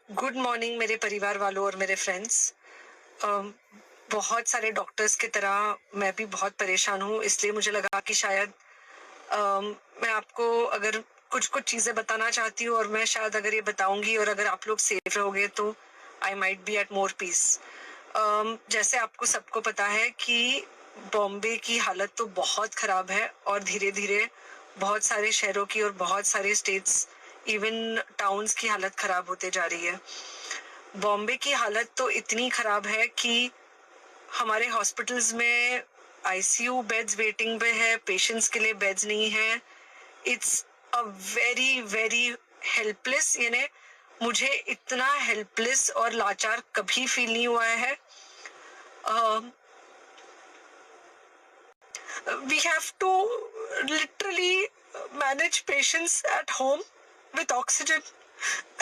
Good morning मेरे परिवार वालों और मेरे फ्रेंड्स। बहुत सारे डॉक्टर्स की तरह मैं भी बहुत परेशान हूँ, इसलिए मुझे लगा कि शायद मैं आपको अगर कुछ कुछ चीज़ें बताना चाहती हूँ, और मैं शायद अगर ये बताऊंगी और अगर आप लोग सेफ रहोगे तो I might be at more peace. जैसे आपको सबको पता है कि बॉम्बे की हालत तो बहुत ख़राब है, और धीरे धीरे बहुत सारे शहरों की और बहुत सारे स्टेट्स, इवन टाउन्स की हालत ख़राब होते जा रही है। बॉम्बे की हालत तो इतनी ख़राब है कि हमारे हॉस्पिटल्स में आईसीयू बेड्स वेटिंग पे है, पेशेंट्स के लिए बेड्स नहीं है। It's a very very helpless, यानी मुझे इतना हेल्पलेस और लाचार कभी फील नहीं हुआ है। We have to literally manage patients at home with oxygen,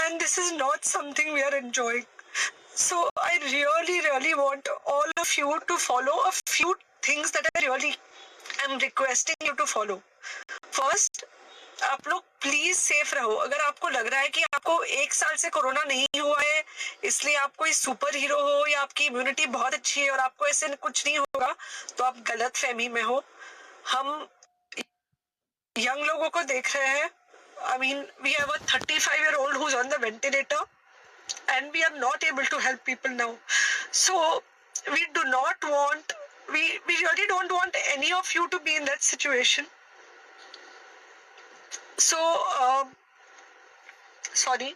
and this is not something we are enjoying. So I really want all of you to follow a few things that I really am requesting you to follow. First, आप लोग please safe रहो। अगर आपको लग रहा है कि आपको 1 साल से कोरोना नहीं हुआ है, इसलिए आप कोई सुपर हीरो हो या आपकी इम्यूनिटी बहुत अच्छी है और आपको ऐसे कुछ नहीं होगा, तो आप गलत फहमी में हो। हम यंग लोगों को देख रहे हैं। I mean we have a 35-year-old who's on the ventilator, and we are not able to help people now. So we do not want, we really don't want any of you to be in that situation. So sorry.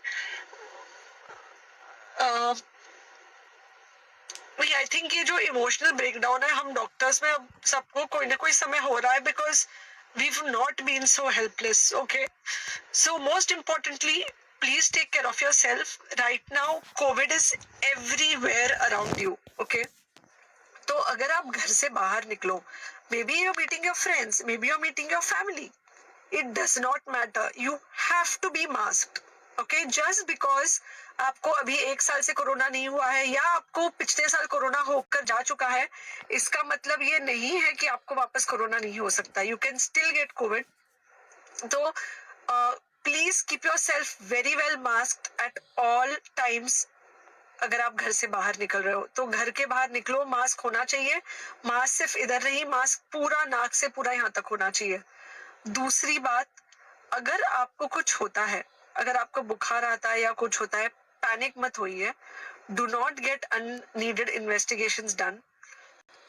I think ये जो emotional breakdown है, हम doctors में अब सबको कोई ना कोई समय हो रहा है, because we've not been so helpless. Okay, so most importantly, please take care of yourself right now. COVID is everywhere around you. Okay, तो अगर आप घर से बाहर निकलो, maybe you're meeting your friends, maybe you're meeting your family, it does not matter, you have to be masked. Okay, just because आपको अभी 1 साल से कोरोना नहीं हुआ है या आपको पिछले साल कोरोना होकर जा चुका है, इसका मतलब ये नहीं है कि आपको वापस कोरोना नहीं हो सकता। You can still get COVID. तो please keep yourself very well masked at all times. अगर आप घर से बाहर निकल रहे हो तो घर के बाहर निकलो, मास्क होना चाहिए। मास्क सिर्फ इधर नहीं, मास्क पूरा नाक से पूरा यहाँ तक होना चाहिए। दूसरी बात, अगर आपको कुछ होता है, अगर आपको बुखार आता है या कुछ होता है, पैनिक मत होइए। Do not get unneeded investigations done.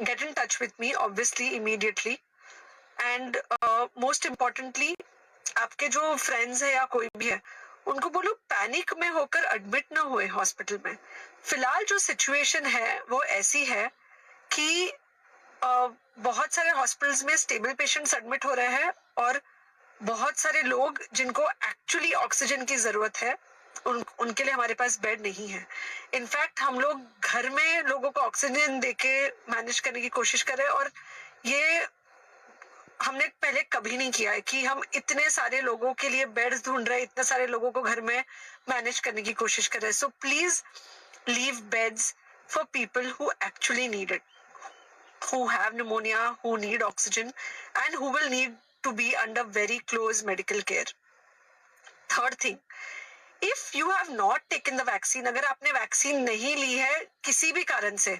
Get in touch with me obviously immediately, and most importantly आपके जो फ्रेंड्स है या कोई भी है, उनको बोलो पैनिक में होकर एडमिट ना हुए हॉस्पिटल में। फिलहाल जो सिचुएशन है वो ऐसी है कि बहुत सारे हॉस्पिटल्स में स्टेबल पेशेंट्स एडमिट हो रहे हैं, और बहुत सारे लोग जिनको एक्चुअली ऑक्सीजन की जरूरत है, उनके लिए हमारे पास बेड नहीं है। इनफैक्ट हम लोग घर में लोगों को ऑक्सीजन देके मैनेज करने की कोशिश कर रहे हैं, और ये हमने पहले कभी नहीं किया है कि हम इतने सारे लोगों के लिए बेड्स ढूंढ रहे हैं, इतने सारे लोगों को घर में मैनेज करने की कोशिश कर रहे हैं। So please leave beds for people who actually need it, who have pneumonia, who need oxygen, and who will need to be under very close medical care. Third thing, if you have not taken the vaccine, अगर आपने vaccine नहीं ली है किसी भी कारण से,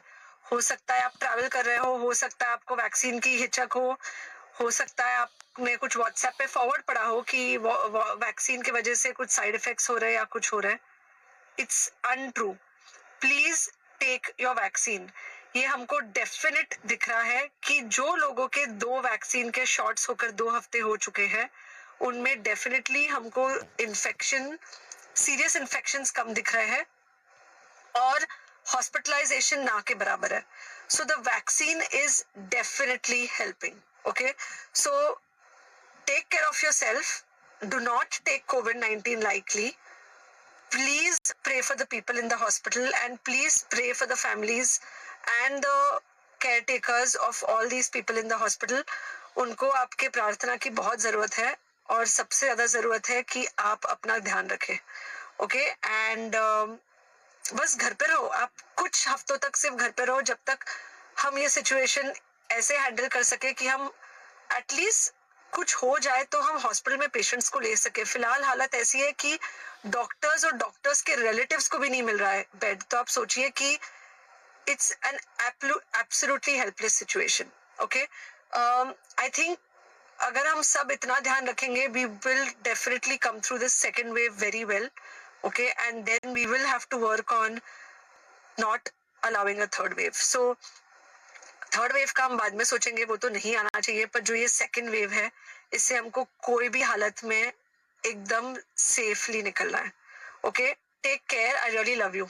हो सकता है आप ट्रैवल कर रहे हो सकता है आपको वैक्सीन की हिचक हो सकता है आपने कुछ व्हाट्सएप पे फॉरवर्ड पड़ा हो कि वैक्सीन की वजह से कुछ साइड इफेक्ट्स हो रहे हैं या कुछ हो रहा है। It's untrue. Please take your vaccine. ये हमको डेफिनेट दिख रहा है कि जो लोगों के 2 वैक्सीन के शॉट्स होकर 2 हफ्ते हो चुके हैं, उनमें डेफिनेटली हमको इन्फेक्शन, सीरियस इन्फेक्शंस कम दिख रहे हैं, और हॉस्पिटलाइजेशन ना के बराबर है। So the vaccine is definitely helping. Okay, so take care of yourself, do not take COVID-19 lightly. Please pray for the people in the hospital, and please pray for the families and the caretakers of all these people in the hospital. उनको आपके प्रार्थना की बहुत जरूरत है, और सबसे ज्यादा जरूरत है कि आप अपना ध्यान रखें। ओके, एंड बस घर पे रहो। आप कुछ हफ्तों तक सिर्फ घर पे रहो, जब तक हम ये सिचुएशन ऐसे हैंडल कर सके कि हम एटलीस्ट कुछ हो जाए तो हम हॉस्पिटल में पेशेंट्स को ले सके। फिलहाल हालत ऐसी है कि डॉक्टर्स और डॉक्टर्स के रिलेटिव्स को भी नहीं मिल रहा है बेड। तो आप सोचिए कि it's an absolutely helpless situation. Okay, I think अगर हम सब इतना ध्यान रखेंगे, we will definitely come through this second wave very well. Okay, and then we will have to work on not allowing a third wave. So third wave का हम बाद में सोचेंगे, वो तो नहीं आना चाहिए, पर जो ये सेकेंड वेव है, इससे हमको कोई भी हालत में एकदम सेफली निकलना है। Okay, take care, I really love you.